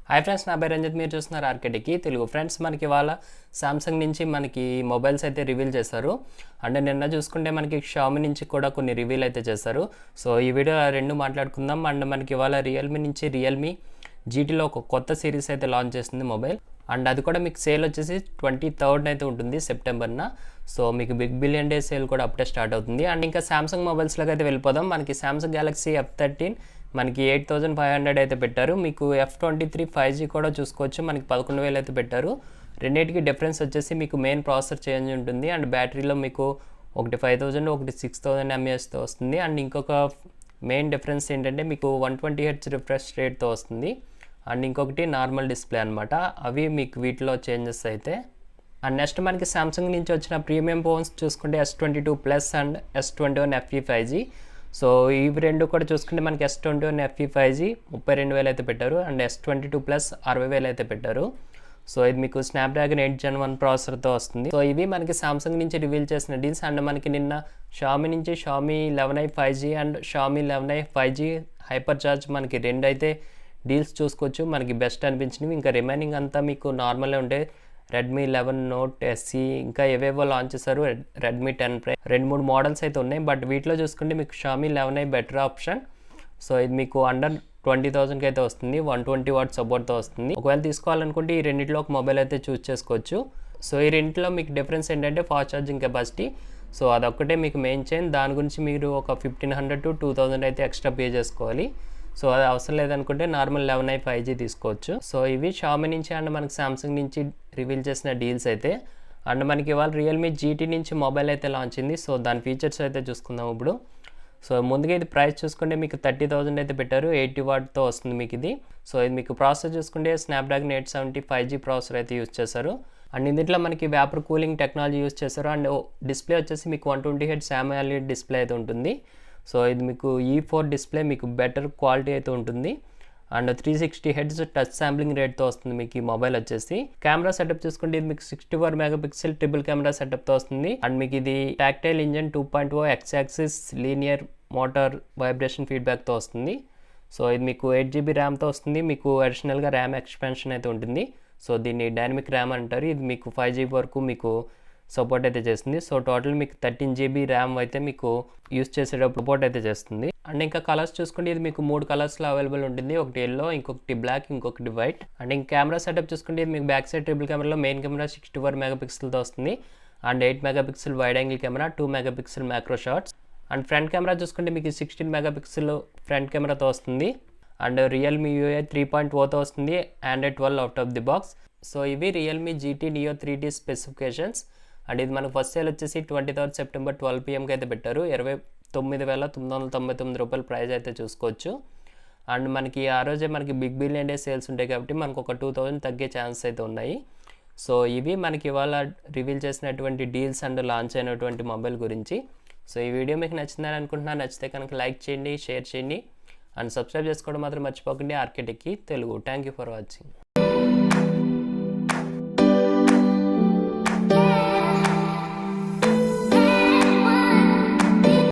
Hi friends, నా పేరు రంజిత్. మీరు చూస్తున్నారు RkTechie Telugu. ఫ్రెండ్స్, మనకి ఇవాళ సామ్సంగ్ నుంచి మనకి మొబైల్స్ అయితే రివీల్ చేశారు. అండ్ నిన్న చూసుకుంటే మనకి Xiaomi నుంచి కూడా కొన్ని రివీల్ అయితే చేశారు. సో ఈ వీడియో రెండు మాట్లాడుకుందాం. అండ్ మనకి ఇవాళ రియల్మీ నుంచి రియల్మీ జీటీలో ఒక కొత్త సిరీస్ అయితే లాంచ్ చేస్తుంది మొబైల్. అండ్ అది కూడా మీకు సేల్ వచ్చేసి 23rd అయితే ఉంటుంది సెప్టెంబర్న. సో మీకు బిగ్ బిలియన్ డే సేల్ కూడా అప్పుడే స్టార్ట్ అవుతుంది. అండ్ ఇంకా సామ్సంగ్ మొబైల్స్లోకి అయితే వెళ్ళిపోదాం. మనకి సామ్సంగ్ గెలాక్సీ F13 మనకి 8500 అయితే పెట్టారు. మీకు F23 5G కూడా చూసుకోవచ్చు, మనకి 11,000 అయితే పెట్టారు. రెండింటికి డిఫరెన్స్ వచ్చేసి మీకు మెయిన్ ప్రాసెసర్ చేంజ్ ఉంటుంది. అండ్ బ్యాటరీలో మీకు ఒకటి 5000 ఒకటి 6000 mAhతో వస్తుంది. అండ్ ఇంకొక మెయిన్ డిఫరెన్స్ ఏంటంటే మీకు 120Hz రిఫ్రెష్ రేట్తో వస్తుంది. అండ్ ఇంకొకటి నార్మల్ డిస్ప్లే అనమాట. అవి మీకు వీటిలో చేంజెస్ అయితే. అండ్ నెక్స్ట్ మనకి సామ్సంగ్ నుంచి వచ్చిన ప్రీమియం ఫోన్స్ చూసుకుంటే S22 Plus and S21 FE 5G. So ఇవి రెండు కూడా చూసుకుంటే మనకి S21 FE 5G 32,000 అయితే పెట్టారు. అండ్ S22 Plus 60,000 అయితే పెట్టారు. సో ఇది మీకు స్నాప్డ్రాగన్ 8 Gen 1 ప్రాసెసర్తో వస్తుంది. సో ఇవి మనకి సామ్సంగ్ నుంచి రివీల్ చేసిన డీల్స్. అండ్ మనకి నిన్న Xiaomi నుంచి Xiaomi 11i 5G and Xiaomi 11i 5G hyper charge మనకి రెండు అయితే డీల్స్ చూసుకోవచ్చు, మనకి బెస్ట్ అనిపించినవి. ఇంకా రిమైనింగ్ అంతా మీకు నార్మల్గా ఉంటే రెడ్మీ 11 Note SE ఇంకా ఏవేవో లాంచ్ చేశారు. రెడ్మీ 10 Pro 2-3 మోడల్స్ అయితే ఉన్నాయి. బట్ వీటిలో చూసుకుంటే మీకు Xiaomi 11i better option. So ఇది మీకు అండర్ 20,000కి అయితే వస్తుంది. 120W సపోర్ట్తో వస్తుంది. ఒకవేళ తీసుకోవాలనుకుంటే ఈ రెండింటిలో ఒక మొబైల్ అయితే చూస్ చేసుకోవచ్చు. సో ఈ రెండింటిలో మీకు డిఫరెన్స్ ఏంటంటే ఫాస్ట్ ఛార్జింగ్ కెపాసిటీ. సో అదొక్కటే మీకు మెయిన్ చేంజ్. దాని గురించి మీరు ఒక 1500 to 2000 అయితే ఎక్స్ట్రా పే చేసుకోవాలి. సో అది అవసరం లేదనుకుంటే నార్మల్ 11i 5G తీసుకోవచ్చు. సో ఇవి Xiaomi నుంచి అండ్ మనకి సామ్సంగ్ నుంచి రివీల్ చేసిన డీల్స్ అయితే. అండ్ మనకి ఇవాళ రియల్మీ జీటీ నుంచి మొబైల్ అయితే లాంచ్ అయింది. సో దాని ఫీచర్స్ అయితే చూసుకుందాం ఇప్పుడు. సో ముందుగా ఇది ప్రైస్ చూసుకుంటే మీకు 30,000 అయితే పెట్టారు. 80Wతో వస్తుంది మీకు ఇది. సో ఇది మీకు ప్రాసెసర్ చూసుకుంటే స్నాప్డ్రాగన్ 870 5G ప్రాసెసర్ అయితే యూజ్ చేశారు. అండ్ ఇందులో మనకి వేపర్ కూలింగ్ టెక్నాలజీ యూజ్ చేశారు. అండ్ డిస్ప్లే వచ్చేసి మీకు 120Hz AMOLED డిస్ప్లే అయితే ఉంటుంది. సో ఇది మీకు E4 డిస్ప్లే, మీకు బెటర్ క్వాలిటీ అయితే ఉంటుంది. అండ్ 360Hz టచ్ శాంప్లింగ్ రేట్తో వస్తుంది మీకు ఈ మొబైల్ వచ్చేసి. కెమెరా సెటప్ చూసుకుంటే ఇది మీకు 64 MP ట్రిపుల్ కెమెరా సెటప్తో వస్తుంది. అండ్ మీకు ఇది tactile engine 2.0 X axis linear motor vibration ఫీడ్బ్యాక్తో వస్తుంది. సో ఇది మీకు 8GB ర్యామ్తో వస్తుంది. మీకు అడిషనల్గా ర్యామ్ ఎక్స్పాన్షన్ అయితే ఉంటుంది. సో దీన్ని డైనమిక్ ర్యామ్ అంటారు. ఇది మీకు 5GB వరకు మీకు సపోర్ట్ అయితే చేస్తుంది. సో టోటల్ మీకు 13GB ర్యామ్ అయితే మీకు యూస్ చేసేటప్పుడు సపోర్ట్ అయితే చేస్తుంది. అండ్ ఇంకా కలర్స్ చూసుకుంటే ఇది మీకు 3 కలర్స్లో అవైలబుల్ ఉంటుంది. ఒకటి ఎల్లో, ఇంకొకటి బ్లాక్, ఇంకొకటి వైట్. అండ్ ఇంకా కెమెరా సెటప్ చూసుకుంటే ఇది మీకు బ్యాక్ సైడ్ ట్రిపుల్ కెమెరాలో మెయిన్ కెమెరా 64 MP వస్తుంది. And 8 MP wide angle camera, 2 MP macro shots. And front camera చూసుకుంటే మీకు 16 MP ఫ్రంట్ కెమెరాతో వస్తుంది. అండ్ రియల్మీ UI 3.0తో వస్తుంది. Android 12 out of the box. So ఇవి Realme GT Neo 3D specifications. And ఇది మనకు first sale వచ్చేసి 23rd సెప్టెంబర్ 12 PM అయితే పెట్టారు. 29,999 రూపాయల ప్రైస్ అయితే చూసుకోవచ్చు. అండ్ మనకి ఆ రోజే మనకి బిగ్ బిలియన్ డే సేల్స్ ఉంటాయి కాబట్టి మనకు ఒక 2000 తగ్గే ఛాన్సెస్ అయితే ఉన్నాయి. సో ఇవి మనకి ఇవాళ రివీల్ చేసినటువంటి డీల్స్ అండ్ లాంచ్ అయినటువంటి మొబైల్ గురించి. సో ఈ వీడియో మీకు నచ్చిందని అనుకుంటున్నాను. నచ్చితే కనుక లైక్ చేయండి, షేర్ చేయండి అండ్ సబ్స్క్రైబ్ చేసుకోవడం మాత్రం మర్చిపోకండి. RkTechie Telugu. Thank you for watching.